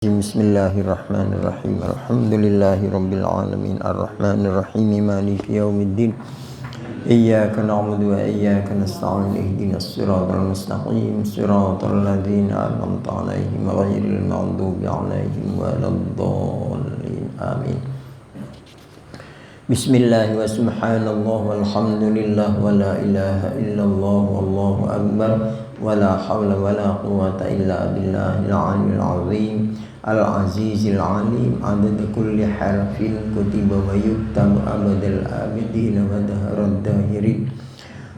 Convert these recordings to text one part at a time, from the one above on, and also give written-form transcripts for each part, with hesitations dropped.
Bismillahirrahmanirrahim. Alhamdulillahirabbil alamin arrahmanirrahim maliki yaumiddin. Iyyaka na'budu wa iyyaka nasta'in ihdinas siratal mustaqim siratal ladzina an'amta 'alaihim ghairil maghdubi 'alaihim waladdallin. Amin. Bismillah wa subhanallah walhamdulillah wa la ilaha illallah wallahu akbar wa la hawla wa la quwwata illa billahil aliyyil azim. Al-Azizil Alim adad kulli harfin kutiba wa yuktabu abadal abidin wa daharad dahirin.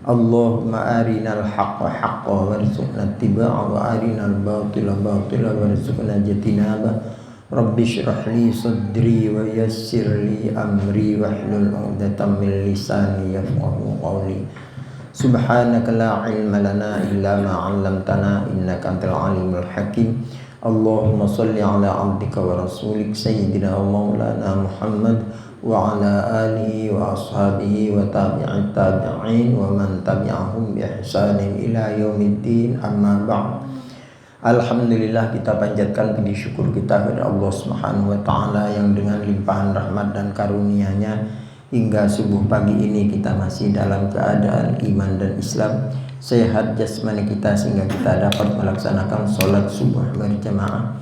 Allahumma arinal haqqa haqqa warzuqna ittiba'a wa arinal batila batila warzuqna jatinaba. Rabbi shrah li sadri wa yassir li amri wahlul 'uqdatam min lisani yafqahu qawli. Subhanaka la ilma lana illa ma 'allamtana innaka antal alimul hakim. Allahumma salli ala abdika wa rasulik sayyidina wa maulana Muhammad wa ala alihi wa ashabihi wa tabi'in tabi'in wa man tabi'ahum bi ihsanin ila yaumiddin, amma ba'd. Alhamdulillah, kita panjatkan puji syukur kita kepada Allah Subhanahu wa taala yang dengan limpahan rahmat dan karunia-Nya hingga subuh pagi ini kita masih dalam keadaan iman dan Islam, sehat jasmani kita sehingga kita dapat melaksanakan sholat subuh berjamaah.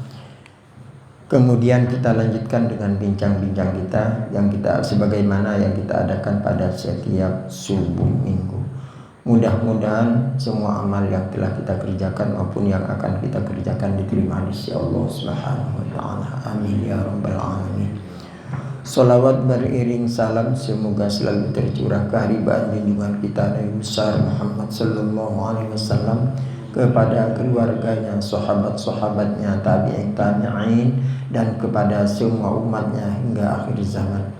Kemudian kita lanjutkan dengan bincang-bincang kita yang kita sebagaimana yang kita adakan pada setiap subuh minggu. Mudah-mudahan semua amal yang telah kita kerjakan maupun yang akan kita kerjakan diterima di sisi Allah Subhanahu wa taala. Amin ya rabbal alamin. Salawat beriring salam semoga selalu tercurah keharibaan junjungan kita Nabi besar Muhammad sallallahu alaihi wasallam kepada keluarganya, sahabat-sahabatnya, tabi'in tabi'in dan kepada semua umatnya hingga akhir zaman.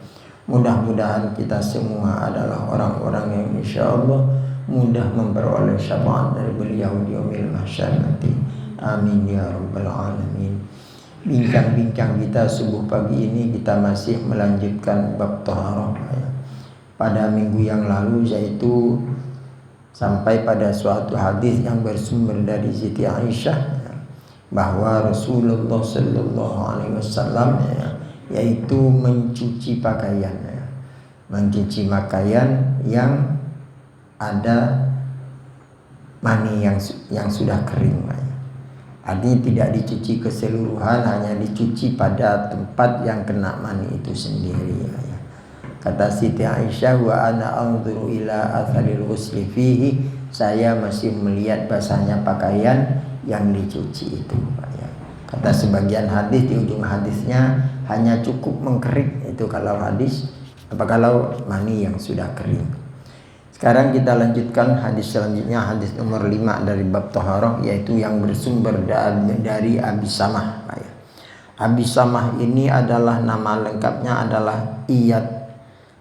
Mudah-mudahan kita semua adalah orang-orang yang insyaallah mudah memperoleh syafaat dari beliau di yaumil mahsyar nanti. Amin ya rabbal alamin. Bincang-bincang kita subuh pagi ini kita masih melanjutkan bab taharah pada minggu yang lalu, yaitu sampai pada suatu hadis yang bersumber dari Siti Aisyah bahwa Rasulullah sallallahu alaihi wasallam yaitu mencuci pakaian yang ada mani yang sudah kering. Artinya tidak dicuci keseluruhan, hanya dicuci pada tempat yang kena mani itu sendiri. Kata Siti Aisyah, wa ana anzuru ila atharil ghusli fihi, saya masih melihat basahnya pakaian yang dicuci itu. Kata sebagian hadis, di ujung hadisnya hanya cukup mengkerik itu kalau hadis, kalau mani yang sudah kering. Sekarang kita lanjutkan hadis selanjutnya, hadis nomor 5 dari bab taharah, yaitu yang bersumber dari Abi Samah. Abi Samah ini adalah nama lengkapnya adalah Iyad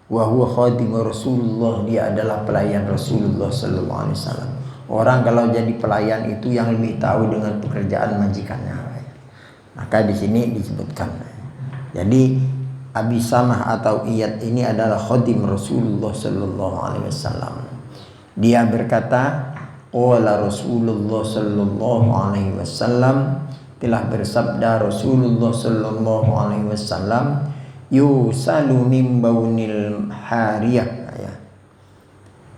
wa huwa khadim Rasulullah, dia adalah pelayan Rasulullah sallallahu alaihi wasallam. Orang kalau jadi pelayan itu yang lebih tahu dengan pekerjaan majikannya. Maka di sini disebutkan. Jadi Abi Samah atau Iyad ini adalah khadim Rasulullah sallallahu alaihi wasallam. Dia berkata, qala Rasulullah sallallahu alaihi wasallam, telah bersabda Rasulullah sallallahu alaihi wasallam, yusalu min baunil hariyah,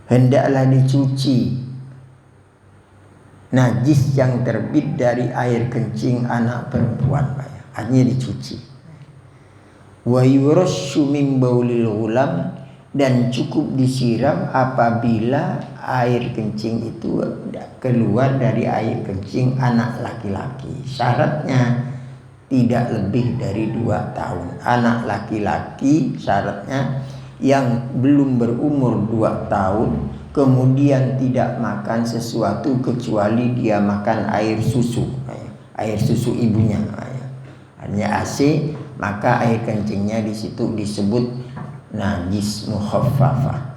hendaklah dicuci najis yang terbit dari air kencing anak perempuan. Artinya dicuci. Wa yurashu min baulil ghulam, dan cukup disiram apabila air kencing itu keluar dari air kencing anak laki-laki. Syaratnya tidak lebih dari 2 tahun. Anak laki-laki syaratnya yang belum berumur 2 tahun kemudian tidak makan sesuatu kecuali dia makan air susu ibunya. Hanya AC, maka air kencingnya di situ disebut najis mukhaffafah.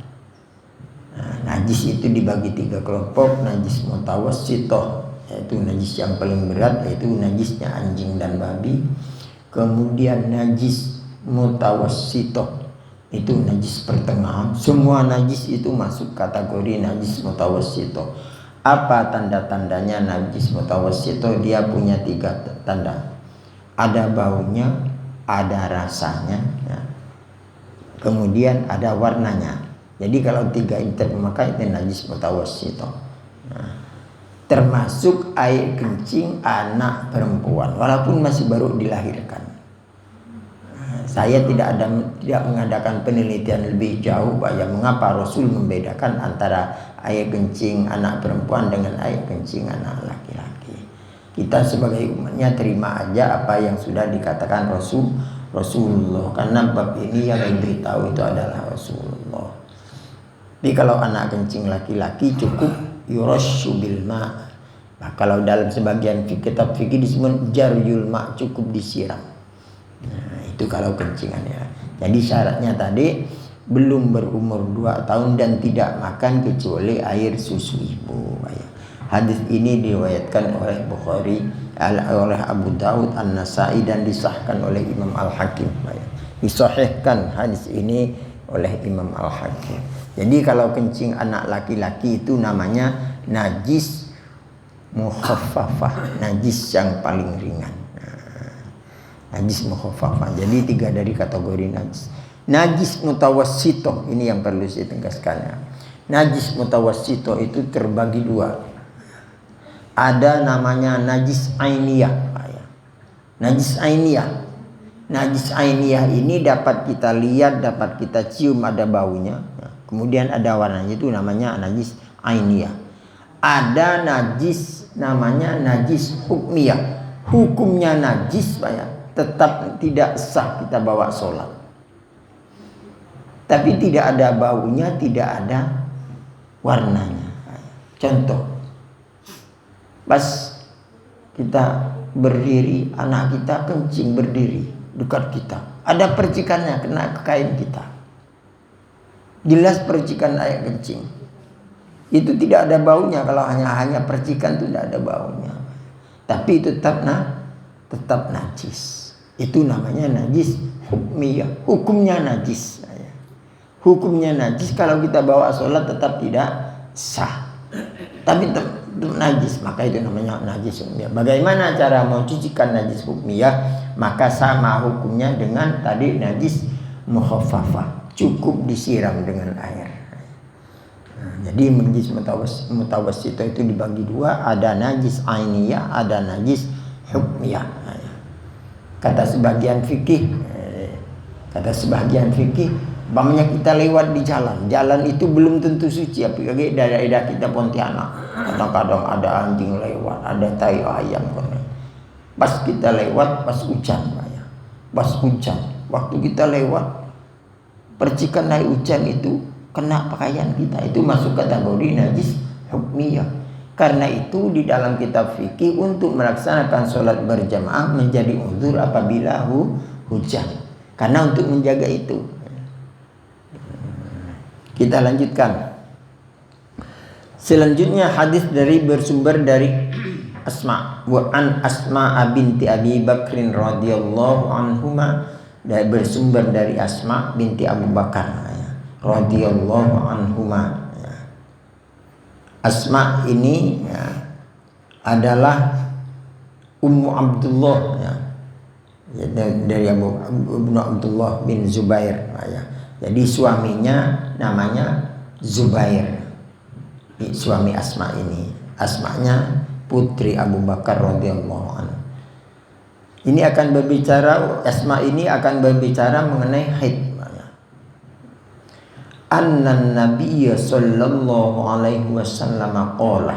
Najis itu dibagi 3 kelompok. Najis mutawassithah, yaitu najis yang paling berat, yaitu najisnya anjing dan babi. Kemudian najis mutawassithah, itu najis pertengahan. Semua najis itu masuk kategori najis mutawassithah. Apa tanda-tandanya najis mutawassithah? Dia punya 3 tanda. ada baunya, ada rasanya, ya. Kemudian ada warnanya. Jadi kalau 3 itu terpemakai itu najis mutawassithah. Nah, termasuk air kencing anak perempuan walaupun masih baru dilahirkan. Saya tidak mengadakan penelitian lebih jauh bahwa mengapa Rasul membedakan antara air kencing anak perempuan dengan air kencing anak laki-laki. Kita sebagai umatnya terima aja apa yang sudah dikatakan Rasulullah, karena bab ini yang diberitahu itu adalah Rasulullah. Tapi kalau anak kencing laki-laki cukup yurashu bil ma'. Nah, kalau dalam sebagian kitab fikih disebut jaryul ma', cukup disiram. Nah, itu kalau kencingannya. Jadi syaratnya tadi belum berumur 2 tahun dan tidak makan kecuali air susu ibu. Hadis ini diriwayatkan oleh Bukhari, oleh Abu Daud, An-Nasai dan disahkan oleh Imam Al-Hakim. Disahihkan hadis ini oleh Imam Al-Hakim. Jadi kalau kencing anak laki-laki itu namanya najis mukhaffafah, najis yang paling ringan. Najis mukhaffafah. Jadi 3 dari kategori najis. Najis mutawassithah ini yang perlu saya tegaskan. Najis mutawassithah itu terbagi 2. Ada namanya najis ainiyah. Najis ainiyah. Najis ainiyah ini dapat kita lihat, dapat kita cium, ada baunya. Kemudian ada warnanya, itu namanya najis ainiyah. Ada najis namanya najis hukmiyah. Hukumnya najis, tetap tidak sah kita bawa sholat. Tapi tidak ada baunya, tidak ada warnanya. Contoh, pas kita berdiri, anak kita kencing berdiri dekat kita, ada percikannya kena ke kain kita, jelas percikan air kencing. Itu tidak ada baunya. Kalau hanya percikan itu tidak ada baunya, tapi itu tetap najis. Itu namanya najis hukmiyah. Hukumnya najis. Hukumnya najis, kalau kita bawa sholat tetap tidak sah, tapi tetap najis, maka itu namanya najis hukmiyah. Bagaimana cara mencucikan najis hukmiyah? Maka sama hukumnya dengan tadi najis mukhaffafah, cukup disiram dengan air. Jadi najis mutawassithah itu dibagi 2, ada najis ainiyah, ada najis hukmiyah. Kata sebagian fikih, umpamanya kita lewat di jalan itu belum tentu suci. Apalagi daerah kita Pontianak, kadang-kadang ada anjing lewat, ada tai ayam. Pas kita lewat, pas hujan, waktu kita lewat, percikan air hujan itu kena pakaian kita, itu masuk kategori najis hukmiyah. Karena itu di dalam kitab fikih untuk melaksanakan sholat berjamaah menjadi uzur apabila hujan. Karena untuk menjaga itu. Kita lanjutkan. Selanjutnya hadis bersumber dari Asma. Wa an Asma binti Abi Bakrin radhiyallahu anhuma, dan bersumber dari Asma binti Abu Bakar radhiyallahu anhuma. Asma ini adalah Ummu Abdullah, dari Ibnu Abdullah bin Zubair. Jadi suaminya namanya Zubair, suami Asma ini. Asmanya putri Abu Bakar radhiyallahu anhu. Ini akan berbicara, Asma ini akan berbicara mengenai haid. Annan Nabiyya sallallahu alaihi wasallam qala,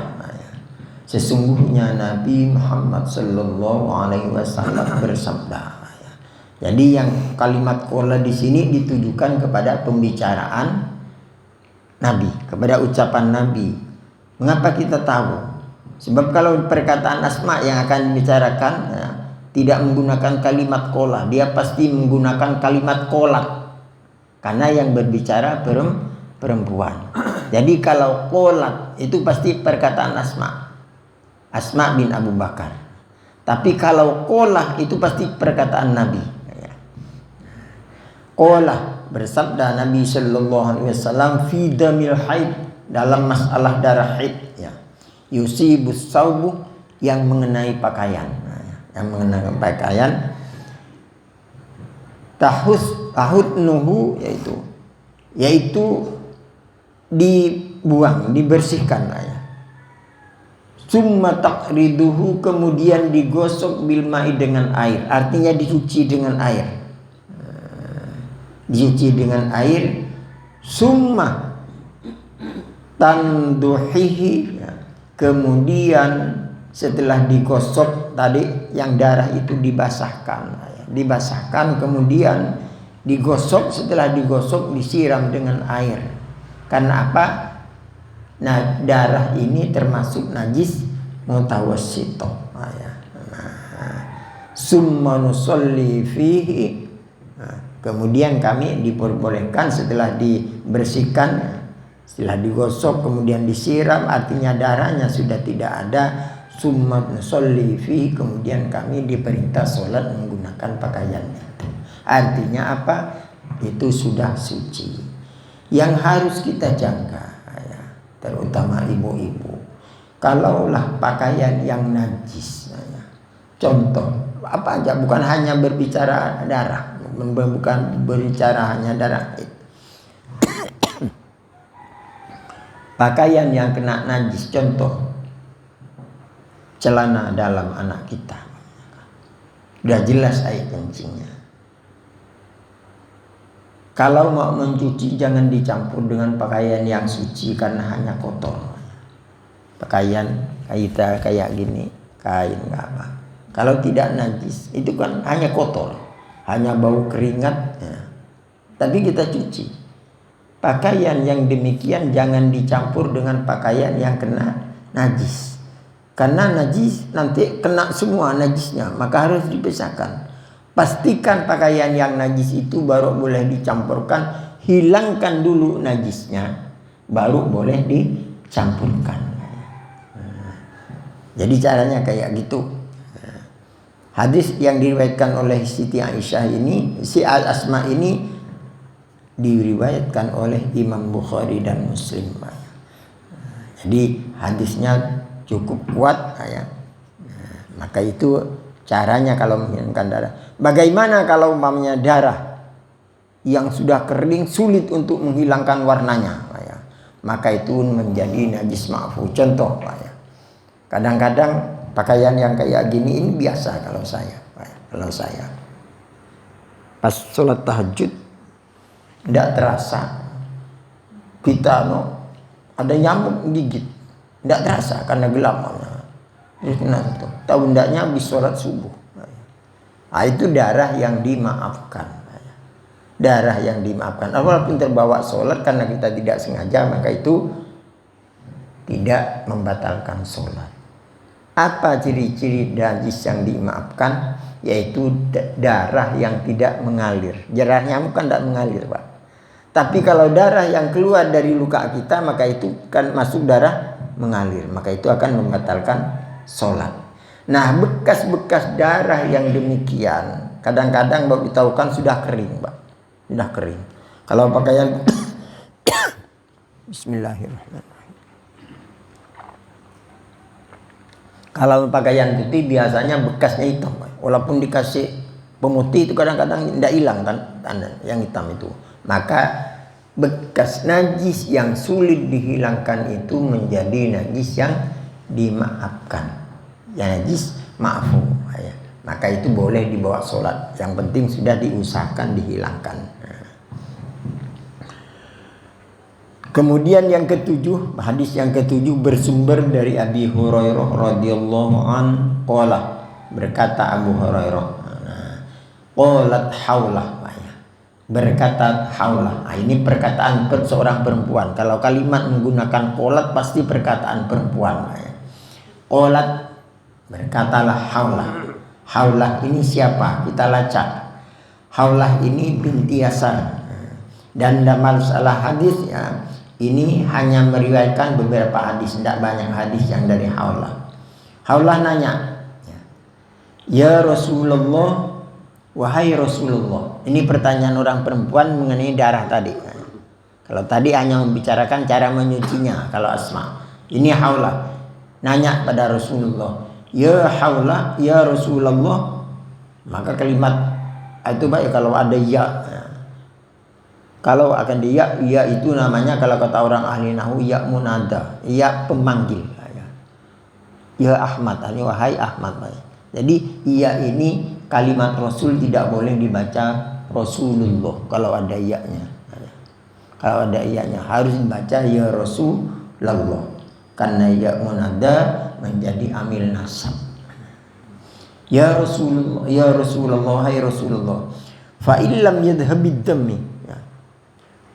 sesungguhnya Nabi Muhammad sallallahu alaihi wasallam bersabda. Jadi yang kalimat qala di sini ditujukan kepada pembicaraan Nabi, kepada ucapan Nabi. Mengapa kita tahu? Sebab kalau perkataan Asma yang akan dibicarakan tidak menggunakan kalimat qala, dia pasti menggunakan kalimat qolat. Karena yang berbicara perempuan. Jadi kalau qolat itu pasti perkataan Asma bin Abu Bakar. Tapi kalau qolah itu pasti perkataan Nabi. Qolah, bersabda Nabi sallallahu alaihi wasallam, fi damil haid, dalam masalah darah haid, yusibus saubu, yang mengenai pakaian. yang mengenakan pakaian. Tahudnuhu yaitu dibuang, dibersihkan ya. Summa taqriduhu, kemudian digosok bil ma'i dengan air, artinya dicuci dengan air. Dicuci dengan air. Summa tanduhihi, ya. Kemudian setelah digosok tadi yang darah itu dibasahkan, ya. Dibasahkan kemudian digosok, setelah digosok disiram dengan air. Karena apa? Nah, darah ini termasuk najis mutawassito. Summa nusolli fihi. Kemudian kami diperbolehkan setelah dibersihkan, setelah digosok kemudian disiram, artinya darahnya sudah tidak ada. Summa nusolli fihi, kemudian kami diperintah sholat menggunakan pakaiannya. Artinya apa? Itu sudah suci. Yang harus kita jaga, terutama ibu-ibu, kalaulah pakaian yang najis, contoh apa aja, bukan hanya berbicara darah, bukan berbicara hanya darah, pakaian yang kena najis, contoh celana dalam anak kita, udah jelas air kencingnya. Kalau mau mencuci jangan dicampur dengan pakaian yang suci karena hanya kotor. Pakaian kita kayak gini, kain nggak apa. Kalau tidak najis itu kan hanya kotor, hanya bau keringat. Ya. Tapi kita cuci. Pakaian yang demikian jangan dicampur dengan pakaian yang kena najis. Karena najis nanti kena semua najisnya, maka harus dipisahkan. Pastikan pakaian yang najis itu baru boleh dicampurkan, hilangkan dulu najisnya, baru boleh dicampurkan. Jadi caranya kayak gitu. Hadis yang diriwayatkan oleh Siti Aisyah ini, si Al-Asma ini diriwayatkan oleh Imam Bukhari dan Muslim. Jadi hadisnya cukup kuat ya. Maka itu caranya kalau menghilangkan darah. Bagaimana kalau umpamanya darah yang sudah kering sulit untuk menghilangkan warnanya, ya. Maka itu menjadi najis ma'fu. Contoh, ya. Kadang-kadang pakaian yang kayak gini ini biasa kalau saya, ya. Kalau saya pas sholat tahajud tidak terasa kita ada nyamuk gigit, tidak terasa karena gelap. Tahu ndaknya habis sholat subuh. Nah, itu darah yang dimaafkan. Darah yang dimaafkan. Walaupun terbawa sholat karena kita tidak sengaja, maka itu tidak membatalkan sholat. Apa ciri-ciri najis yang dimaafkan? Yaitu darah yang tidak mengalir. Darah nyamuk kan tidak mengalir, Pak. Tapi kalau darah yang keluar dari luka kita, maka itu kan masuk darah mengalir. Maka itu akan membatalkan sholat. Nah, bekas-bekas darah yang demikian kadang-kadang Bapak tahu kan sudah kering, Pak. Sudah kering. Kalau pakaian Bismillahirrahmanirrahim. Kalau pakaian putih biasanya bekasnya hitam, Pak. Walaupun dikasih pemutih itu kadang-kadang tidak hilang kan tanda yang hitam itu. Maka bekas najis yang sulit dihilangkan itu menjadi najis yang dimaafkan. Ya, najis ma'fu, ya. Maka itu boleh dibawa sholat. Yang penting sudah diusahakan dihilangkan. Kemudian yang ketujuh, hadis yang ketujuh bersumber dari Abi Hurairah radhiyallahu an qala, berkata Abu Hurairah, qalat haulah, berkata haulah. Nah, ini perkataan seorang perempuan. Kalau kalimat menggunakan qalat pasti perkataan perempuan. Qalat, berkatalah Haulah. Haulah ini siapa? Kita lacak. Haulah ini binti Yasar. Dan dalam salah hadis ya, ini hanya meriwayatkan beberapa hadis, tidak banyak hadis yang dari Haulah. Haulah nanya, ya Rasulullah, wahai Rasulullah. Ini pertanyaan orang perempuan mengenai darah tadi. Kalau tadi hanya membicarakan cara menyucinya, kalau Asma. Ini Haulah nanya pada Rasulullah, ya haula ya Rasulullah, maka kalimat itu baik kalau ada ya. Kalau akan dia ya itu namanya kalau kata orang ahli nahwu ya munada, ya pemanggil. Ya Ahmad, ini wahai Ahmad. Jadi ya ini kalimat Rasul tidak boleh dibaca Rasulullah kalau ada ya-nya. Kalau ada ya-nya harus dibaca ya Rasulullah. Karena ya munada menjadi amil nasab. Ya Rasulullah, ya Rasulullah, hai Rasulullah. Fa illam yadhhabid dammi.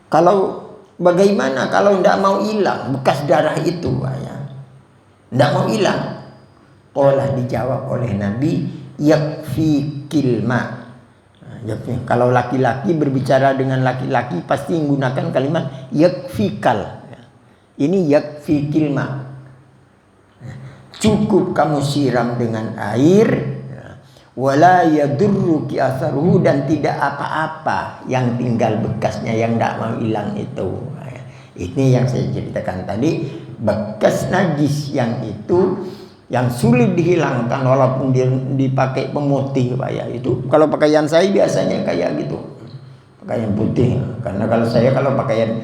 Kalau bagaimana kalau tidak mau hilang bekas darah itu, ya. Tidak mau hilang. Qala dijawab oleh Nabi, yakfikil ma. Kalau laki-laki berbicara dengan laki-laki pasti menggunakan kalimat yakfikal. Ini yakfikil ma. Cukup kamu siram dengan air, wala yadurruki atharuhu, dan tidak apa-apa yang tinggal bekasnya yang tidak mau hilang itu. Ini yang saya ceritakan tadi, bekas najis yang itu yang sulit dihilangkan walaupun dia dipakai pemutih, Pak ya. Itu kalau pakaian saya biasanya kayak gitu, pakaian putih. Karena kalau saya kalau pakaian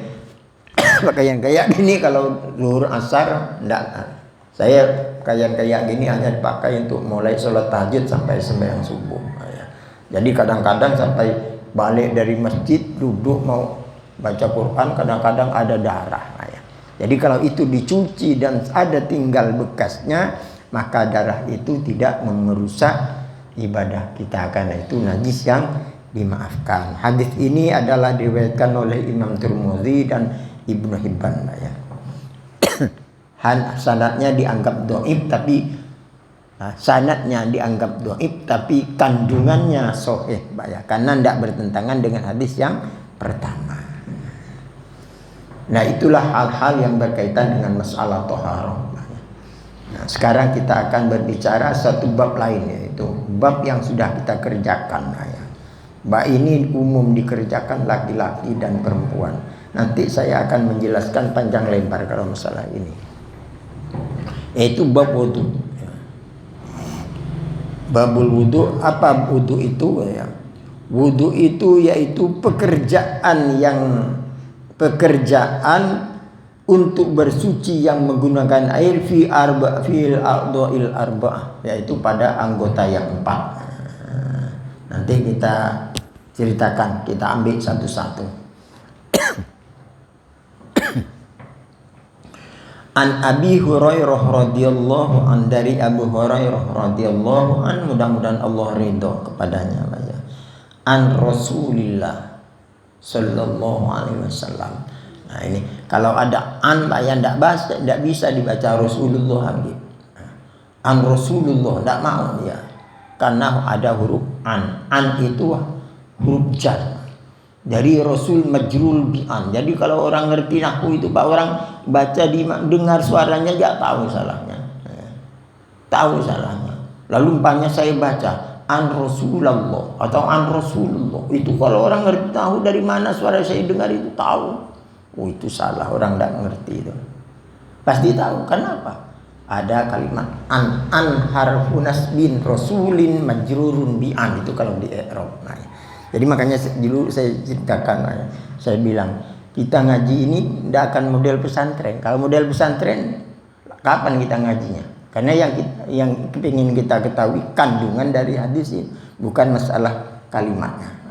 kayak gini kalau luhur asar enggak, saya pakaian kayak gini hanya dipakai untuk mulai sholat tahajud sampai sembahyang subuh, ya. Jadi kadang-kadang sampai balik dari masjid duduk mau baca Quran kadang-kadang ada darah, ya. Jadi kalau itu dicuci dan ada tinggal bekasnya, maka darah itu tidak merusak ibadah kita, karena itu najis yang dimaafkan. Hadis ini adalah diriwayatkan oleh Imam Tirmidzi dan Ibnu Hibban, ya. Sanadnya dianggap dhaif, tapi sanadnya dianggap dhaif tapi kandungannya sahih, ya, karena tidak bertentangan dengan hadis yang pertama. Nah, itulah hal-hal yang berkaitan dengan masalah thaharah. Nah, sekarang kita akan berbicara satu bab lain, yaitu bab yang sudah kita kerjakan, ya. Bab ini umum dikerjakan laki-laki dan perempuan. Nanti saya akan menjelaskan panjang lebar kalau masalah ini, yaitu bab wudu. Babul wudu, apa wudu itu, ya? Wudu itu yaitu pekerjaan untuk bersuci yang menggunakan air fil a'dha'il arba'ah, yaitu pada anggota yang 4. Nanti kita ceritakan, kita ambil satu-satu. An Abi Hurairah radhiyallahu an, dari Abu Hurairah radhiyallahu an, mudah-mudahan Allah ridho kepadanya, ya. An Rasulillah sallallahu alaihi wasallam. Nah, ini kalau ada an, ya tidak bisa dibaca Rasulullah lagi. An Rasulullah tidak mau, ya. Karena ada huruf an. An itu huruf jar. Dari Rasul majrul bi an. Jadi kalau orang ngerti nahwu itu, Pak, orang baca dengar suaranya dia tahu salahnya. Tahu salahnya. Lalu umpamanya saya baca an Rasulullah atau an Rasulullah, itu kalau orang ngerti tahu dari mana suara saya dengar itu tahu. Oh, itu salah, orang tidak ngerti itu. Pasti tahu. Kenapa? Ada kalimat an harfu nasbin rasulin majrurun bi an, itu kalau di i'rab. Nah, jadi makanya dulu saya ceritakan, saya bilang kita ngaji ini tidak akan model pesantren. Kalau model pesantren kapan kita ngajinya? Karena yang ingin kita ketahui kandungan dari hadis ini, bukan masalah kalimatnya.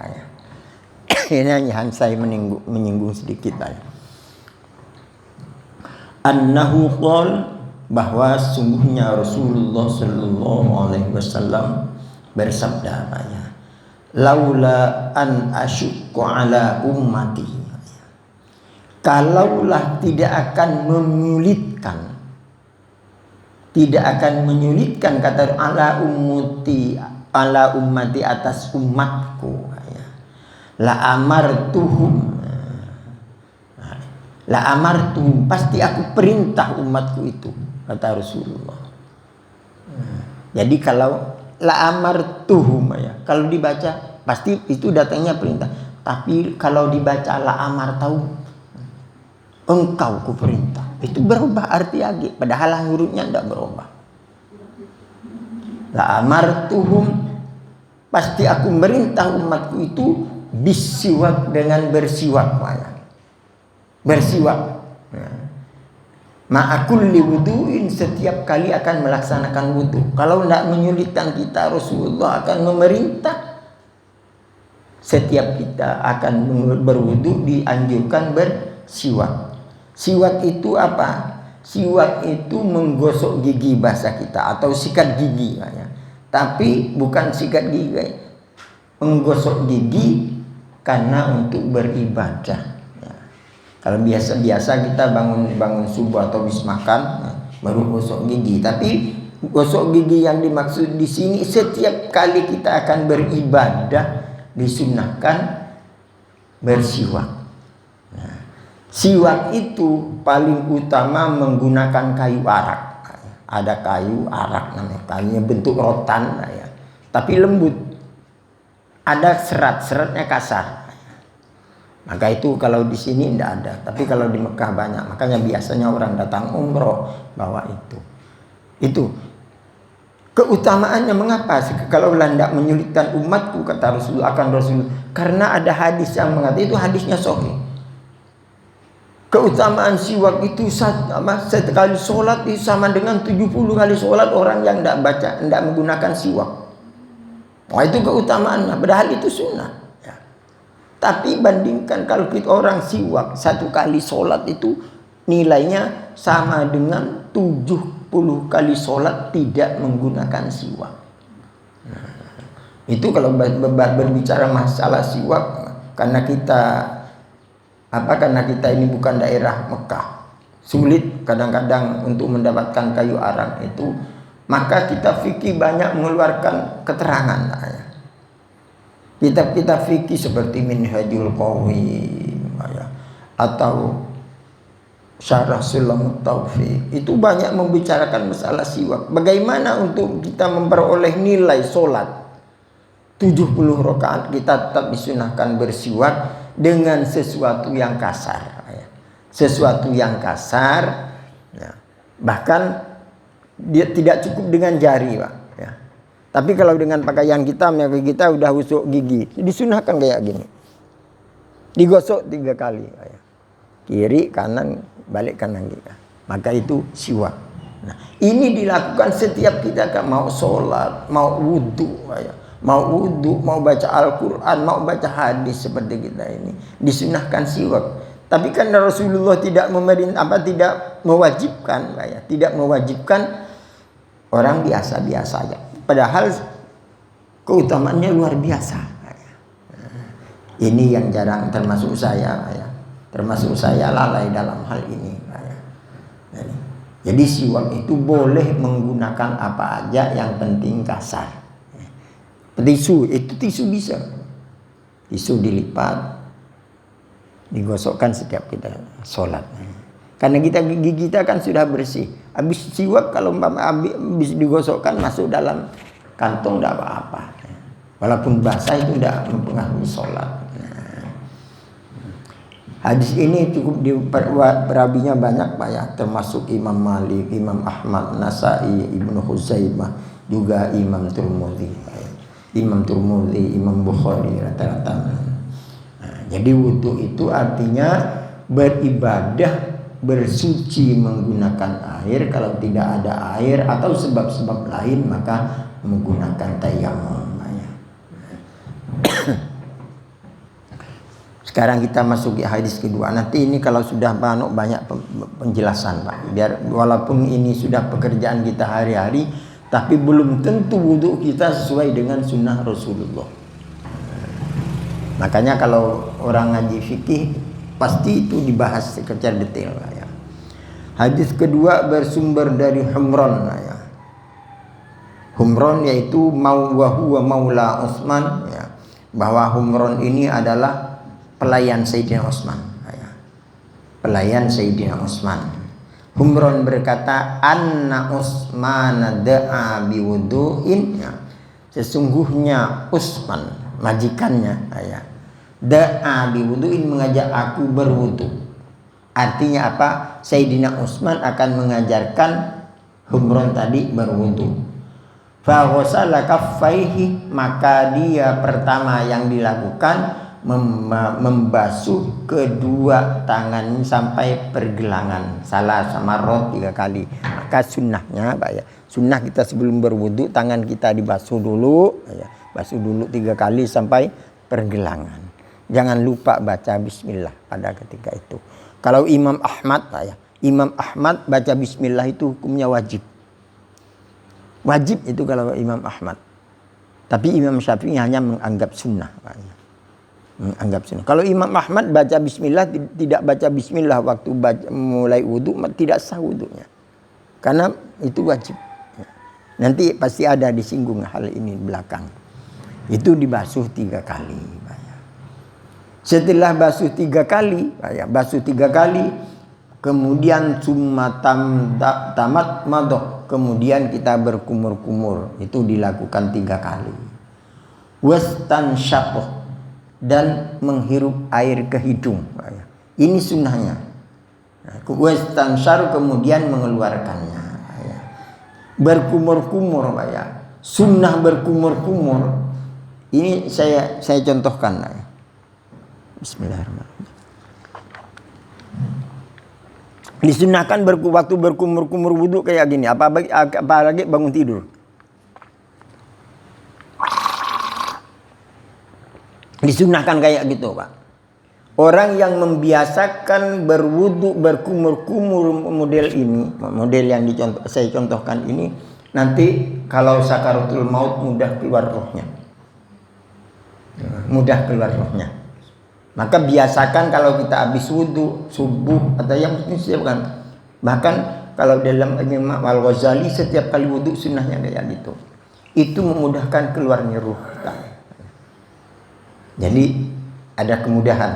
Ini hanya saya menyinggung sedikit aja. Annahu qol, bahwa sungguhnya Rasulullah sallallahu alaihi wasallam bersabda, ya, laula an asyqa ala ummati, kalaulah tidak akan menyulitkan kata ala ummati atas umatku, ya. La amartuhum, pasti aku perintah umatku itu, kata Rasulullah. Jadi kalau la amartuhum, ya, kalau dibaca pasti itu datangnya perintah. Tapi kalau dibaca la amartahum, engkau ku perintah, itu berubah arti lagi, padahal hurufnya tidak berubah. La amartuhum, pasti aku merintah umatku itu bisiwak, dengan bersiwak. Bersiwak. Ma'akulli wudu'in, setiap kali akan melaksanakan wudu. Kalau tidak menyulitkan kita, Rasulullah akan memerintah setiap kita akan berwudu dianjurkan bersiwak. Siwak itu apa? Siwak itu menggosok gigi bahasa kita, atau sikat gigi. Tapi bukan sikat gigi, menggosok gigi karena untuk beribadah. Kalau biasa-biasa kita bangun subuh atau habis makan baru gosok gigi. Tapi gosok gigi yang dimaksud di sini setiap kali kita akan beribadah disunahkan bersiwak. Siwak itu paling utama menggunakan kayu arak. Ada kayu arak namanya, kayunya bentuk rotan tapi lembut. Ada serat-seratnya kasar. Maka itu kalau di sini tidak ada, tapi kalau di Mekah banyak. Makanya biasanya orang datang umroh bawa itu. Itu keutamaannya. Mengapa? Kalau tidak menyulitkan umatku, kata Rasulullah, akan Rasul, karena ada hadis yang mengatakan, itu hadisnya sahih. Keutamaan siwak itu sekali sholat itu sama dengan 70 kali sholat orang yang tidak menggunakan siwak. Wah, itu keutamaannya. Padahal itu sunnah. Tapi bandingkan kalau kita orang siwak satu kali sholat itu nilainya sama dengan 70 kali sholat tidak menggunakan siwak. Itu kalau berbicara masalah siwak, karena kita ini bukan daerah Mekah, sulit kadang-kadang untuk mendapatkan kayu arang itu, maka kita fikih banyak mengeluarkan keterangan. Kitab-kitab fikih seperti Minhajul Qawim atau Syarah Sulamut Taufiq itu banyak membicarakan masalah siwak. Bagaimana untuk kita memperoleh nilai sholat 70 rakaat kita tetap disunahkan bersiwak dengan sesuatu yang kasar. Sesuatu yang kasar, bahkan dia tidak cukup dengan jari, Pak. Tapi kalau dengan pakaian kita udah usuk gigi, disunahkan kayak gini. Digosok 3 kali. Kiri, kanan, balik kanan kita. Maka itu siwak. Nah, ini dilakukan setiap kita mau sholat, mau wudu, mau baca Al-Quran, mau baca hadis seperti kita ini. Disunahkan siwak. Tapi kan Rasulullah tidak mewajibkan orang biasa-biasa aja. Padahal keutamaannya luar biasa. Ini yang jarang termasuk saya lalai dalam hal ini. Jadi siwak itu boleh menggunakan apa aja, yang penting kasar. Tisu, itu tisu bisa. Tisu dilipat, digosokkan setiap kita sholat. Karena gigi kita kan sudah bersih. Habis siwak kalau habis digosokkan masuk dalam kantong tidak apa-apa. Walaupun basah itu tidak mempengaruhi sholat. Hadis ini cukup perawinya banyak, Pak, termasuk Imam Malik, Imam Ahmad, Nasai, Ibnu Khuzaimah, juga Imam Tirmidzi, Imam Bukhari rata-rata. Jadi wudu itu artinya beribadah, bersuci menggunakan air. Kalau tidak ada air atau sebab-sebab lain, maka menggunakan tayamum. Sekarang kita masuk ke hadis kedua. Nanti ini kalau sudah banyak penjelasan, Pak. Biar walaupun ini sudah pekerjaan kita hari-hari, tapi belum tentu wudu kita sesuai dengan sunnah Rasulullah. Makanya kalau orang ngaji fikih pasti itu dibahas secara detail. Hadis kedua bersumber dari Humran. Humran yaitu huwa maula Utsman, bahwa Humran ini adalah pelayan Sayyidina Utsman. Pelayan Sayyidina Utsman. Humran berkata, anna Utsman da'a biwudu'in. Sesungguhnya Utsman, majikannya, da'a biwudu'in, mengajak aku berwudu. Artinya apa? Sayyidina Utsman akan mengajarkan Humran tadi berwudu. Fa ghasala kaffaihi, maka dia pertama yang dilakukan membasuh kedua tangan sampai pergelangan, salah samarot 3 kali. Maka sunnahnya Pak ya, sunnah kita sebelum berwudu tangan kita dibasuh dulu ya, basuh dulu 3 kali sampai pergelangan. Jangan lupa baca bismillah pada ketika itu. Kalau Imam Ahmad Pak ya, Imam Ahmad baca bismillah itu hukumnya wajib. Wajib itu kalau Imam Ahmad. Tapi Imam Syafi'i hanya menganggap sunnah Pak ya. Menganggap sunnah. Kalau Imam Ahmad baca bismillah, tidak baca bismillah waktu mulai wudu, tidak sah wudunya. Karena itu wajib. Nanti pasti ada disinggung hal ini di belakang. Itu dibasuh 3 kali. Setelah basuh 3 kali, basuh 3 kali, kemudian summa tamat madoh, kemudian kita berkumur-kumur, itu dilakukan 3 kali. Wastan syakoh, dan menghirup air ke hidung. Ini sunnahnya. Wastan syar, kemudian mengeluarkannya. Berkumur-kumur, sunnah berkumur-kumur. Ini saya contohkan. Bismillahirrahmanirrahim. Disunahkan waktu berkumur-kumur wudu kayak gini. Apalagi bangun tidur. Disunahkan kayak gitu Pak. Orang yang membiasakan berwudu berkumur-kumur model ini, model yang saya contohkan ini, nanti kalau sakaratul maut mudah keluar rohnya. Mudah keluar rohnya. Maka biasakan kalau kita habis wudu subuh atau yang bukan. Bahkan kalau dalam Imam Al-Ghazali setiap kali wudu sunnahnya kayak gitu. Itu memudahkan keluarnya ruh kita. Jadi ada kemudahan.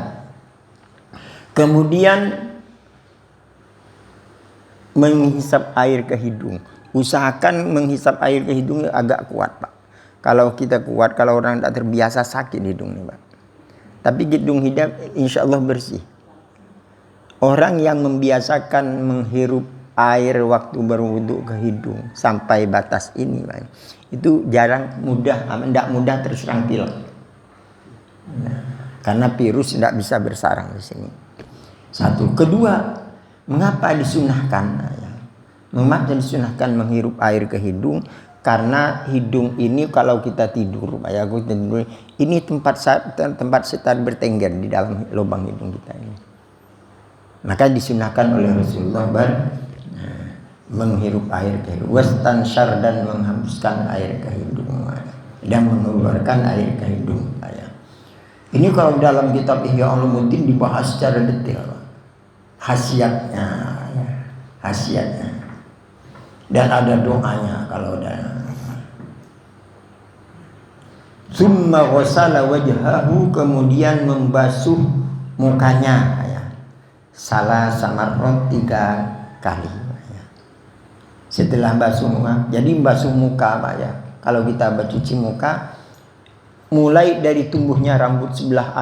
Kemudian menghisap air ke hidung. Usahakan menghisap air ke hidung agak kuat Pak. Kalau kita kuat, kalau orang tidak terbiasa sakit hidungnya Pak. Tapi hidung hidap insya Allah bersih. Orang yang membiasakan menghirup air waktu berwudu ke hidung sampai batas ini, Pak, itu tidak mudah terserang pilek. Karena virus tidak bisa bersarang di sini. Satu. Kedua, mengapa disunahkan? Mengapa disunahkan menghirup air ke hidung? Karena hidung ini kalau kita tidur, ini tempat setan bertengger di dalam lubang hidung kita ini. Maka disunahkan oleh Rasulullah menghirup air ke hidung, wastansyar, dan menghembuskan air ke hidung dan mengeluarkan air ke hidung. Ini kalau dalam kitab Ihya Ulumuddin dibahas secara detail khasiatnya, dan ada doanya kalau ada. Summa ghasala wajhahu, kemudian membasuh mukanya, salah samarrot 3 kali. Setelah basuh muka, jadi basuh muka Pak ya. Kalau kita cuci muka, mulai dari tumbuhnya rambut sebelah